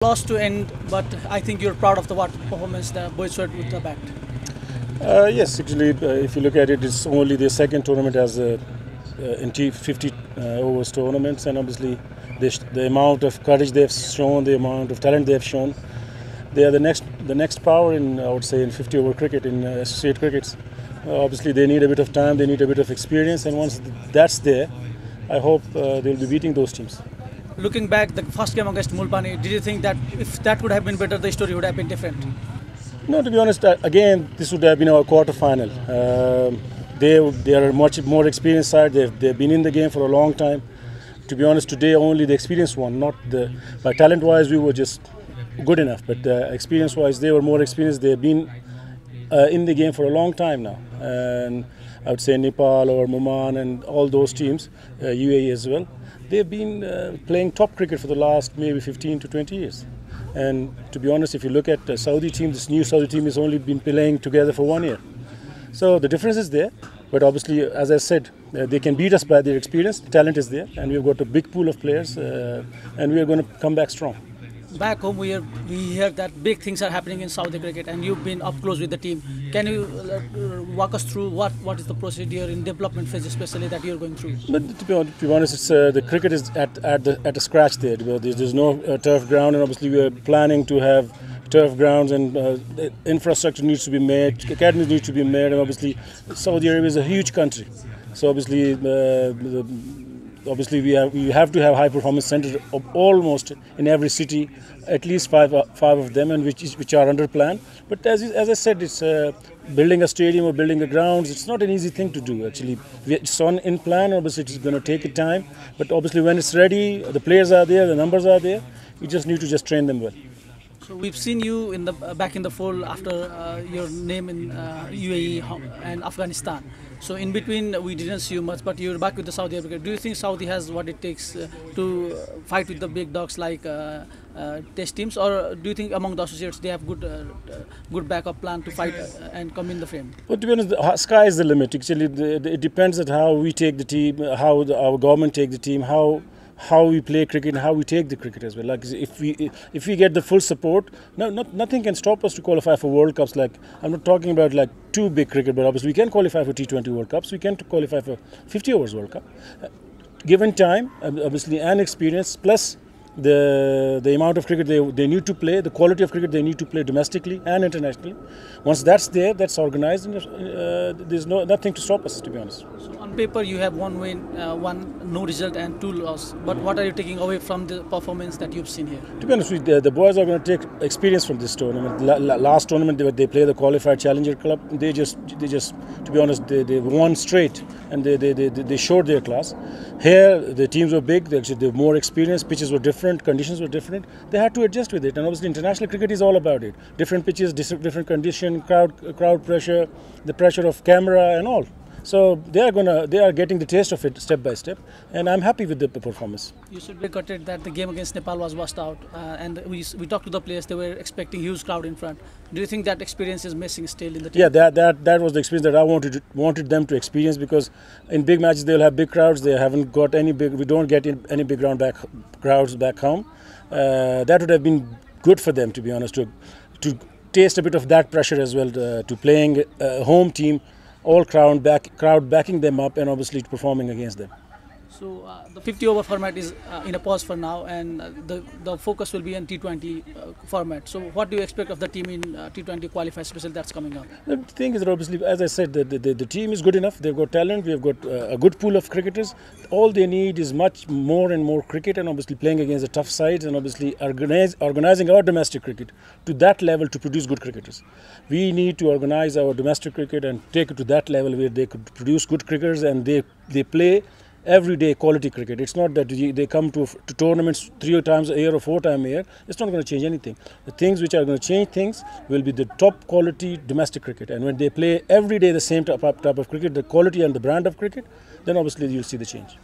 Lost to end, but I think you're proud of the what performance the boys showed with the bat. Yes, actually, if you look at it, it's only the second tournament as in 50 overs tournaments, and obviously the amount of courage they've shown, the amount of talent they've shown, they are the next power in, I would say, in 50 over cricket, in associate crickets. Obviously, they need a bit of time, they need a bit of experience, and once that's there, I hope they'll be beating those teams. Looking back, the first game against Mulpani, did you think that if that would have been better, the story would have been different? No, to be honest, again, this would have been our quarter final. They are a much more experienced side. They've been in the game for a long time. To be honest, today only the experienced one, not the. By talent-wise, we were just good enough, but experience-wise, they were more experienced. They've been in the game for a long time now, and I would say Nepal or Oman and all those teams, UAE as well. They've been playing top cricket for the last maybe 15 to 20 years. And to be honest, if you look at the Saudi team, this new Saudi team has only been playing together for 1 year. So the difference is there. But obviously, as I said, they can beat us by their experience. The talent is there, and we've got a big pool of players, and we are going to come back strong. Back home, we hear that big things are happening in Saudi cricket, and you've been up close with the team. Can you walk us through what is the procedure in development phase, especially that you're going through? But to be honest, it's the cricket is at a scratch there. There's no turf ground, and obviously we are planning to have turf grounds, and the infrastructure needs to be made, academies need to be made, and obviously Saudi Arabia is a huge country, so obviously we have to have high performance centers almost in every city, at least five of them, and which are under plan. But as I said, it's building a stadium or building a grounds. It's not an easy thing to do actually. It's in plan. Obviously, it's going to take a time. But obviously, when it's ready, the players are there, the numbers are there. You just need to just train them well. So we've seen you in the back in the fold after your name in UAE and Afghanistan. So in between we didn't see you much, but you're back with the Saudi Arabia. Do you think Saudi has what it takes to fight with the big dogs like test teams, or do you think among the associates they have good backup plan to fight and come in the frame? Well, to be honest, the sky is the limit. Actually, it depends on how we take the team, how our government take the team, how we play cricket and how we take the cricket as well. Like if we get the full support, nothing can stop us to qualify for World Cups. Like I'm not talking about like too big cricket, but obviously we can qualify for T20 World Cups. We can qualify for 50 overs World Cup. Given time, obviously, and experience, plus the amount of cricket they need to play, the quality of cricket they need to play domestically and internationally. Once that's there, that's organized, and there's nothing to stop us, to be honest. So on paper you have one win, one no result and two loss. But what are you taking away from the performance that you've seen here? To be honest, the boys are going to take experience from this tournament. Last tournament they play the qualified Challenger Club. They just to be honest, they won straight, and they showed their class. Here the teams were big. They were more experienced. Pitches were different. Conditions were different. They had to adjust with it, and obviously international cricket is all about it. Different pitches, different condition, crowd pressure, the pressure of camera, and all. So they are getting the taste of it step by step, and I'm happy with the performance. You should be gutted that the game against Nepal was washed out, and we talked to the players. They were expecting huge crowd in front. Do you think that experience is missing still in the team? Yeah, that was the experience that I wanted them to experience, because in big matches they'll have big crowds. They haven't got any big. We don't get any big crowds back home. That would have been good for them, to be honest, to taste a bit of that pressure as well, to playing a home team. All crowd backing them up, and obviously performing against them. So the 50 over format is in a pause for now, and the focus will be on T20 format. So what do you expect of the team in T20 qualifier special that's coming up? The thing is that obviously, as I said, the team is good enough. They've got talent. We've got a good pool of cricketers. All they need is much more and more cricket, and obviously playing against the tough sides, and obviously organizing our domestic cricket to that level to produce good cricketers. We need to organize our domestic cricket and take it to that level where they could produce good cricketers, and they play everyday quality cricket. It's not that they come to tournaments 3 times a year or 4 times a year. It's not going to change anything. The things which are going to change things will be the top quality domestic cricket. And when they play every day the same type of cricket, the quality and the brand of cricket, then obviously you'll see the change.